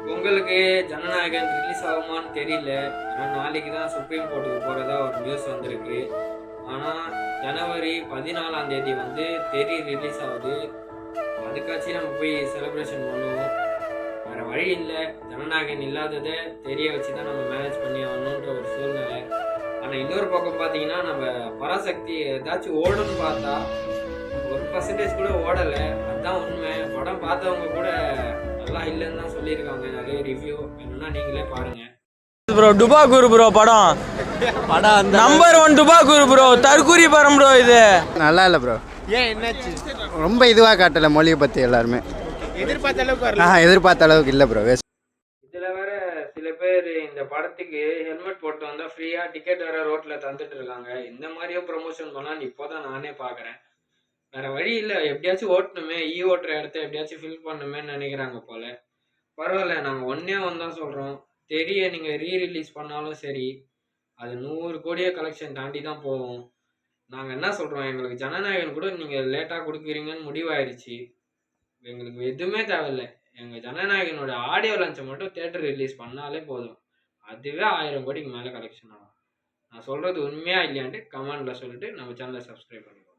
பொங்கலுக்கு ஜனநாயகன் ரிலீஸ் ஆகுமான்னு தெரியல. ஆனால் நாளைக்கு தான் சுப்ரீம் கோர்ட்டுக்கு போகிறதா ஒரு நியூஸ் வந்திருக்கு. ஆனால் ஜனவரி 14ஆம் தேதி வந்து தெரி ரிலீஸ் ஆகுது. அதுக்காச்சும் நம்ம போய் செலிப்ரேஷன் பண்ணுவோம். வேறு வழி இல்லை. ஜனநாயகன் இல்லாததை தெரிய வச்சு தான் நம்ம மேனேஜ் பண்ணி ஆகணுன்ற ஒரு சூழ்நிலை. ஆனால் இன்னொரு பக்கம் பார்த்தீங்கன்னா நம்ம பராசக்தி ஏதாச்சும் ஓடுன்னு பார்த்தா 1% கூட ஓடலை. அதுதான் உண்மை. படம் பார்த்தவங்க கூட நல்லா இல்லைன்னு தான் சொல்லியிருக்காங்க நிறைய ரிவ்யூ. என்னன்னா நீங்களே பாருங்க ப்ரோ. டுபாக்கூர் ப்ரோ படம் நம்பர் 1 டுபாக்கூர் ப்ரோ. தற்கூரி படம் ப்ரோ. இது நல்லா இல்லை ப்ரோ. ஏன் என்னாச்சு? ரொம்ப இதுவாக காட்டலை மொழியை பற்றி எல்லாருமே. எதிர்பார்த்த அளவுக்கு எதிர்பார்த்த அளவுக்கு இல்லை ப்ரோ. இதுல வேற சில பேர் இந்த படத்துக்கு ஹெல்மெட் போட்டு வந்தா ஃப்ரீயா டிக்கெட் வேற ரோட்ல தந்துட்டு இருக்காங்க. இந்த மாதிரியும் ப்ரொமோஷன் பண்ணலான்னு இப்போதான் நானே பாக்குறேன். வேற வழி இல்ல. எப்படியாச்சும் ஓட்டணுமே, ஓட்டுற இடத்த எப்படியாச்சும் ஃபில் பண்ணுமேன்னு நினைக்கிறாங்க போல. பரவாயில்ல, நாங்க ஒன்னே தான் சொல்றோம். தெரிய நீங்க ரிலீஸ் பண்ணாலும் சரி, அது 100 கோடியே கலெக்ஷன் தாண்டி தான் போகும். நாங்க என்ன சொல்றோம், எங்களுக்கு ஜனநாயகன் கூட நீங்க லேட்டா கொடுக்குறீங்கன்னு முடிவாயிருச்சு. எங்களுக்கு எதுவுமே தேவையில்லை. எங்க ஜனநாயகனோட ஆடியோ லான்ச்சை மட்டும் தியேட்டர் ரிலீஸ் பண்ணாலே போதும். அதுவே 1000 கோடிக்கு மேல கலெக்ஷன் ஆகும். நான் சொல்றது உண்மையா இல்லையான்ட்டு கமெண்ட்ல சொல்லிட்டு நம்ம சேனலை சப்ஸ்கிரைப் பண்ணிக்கோ.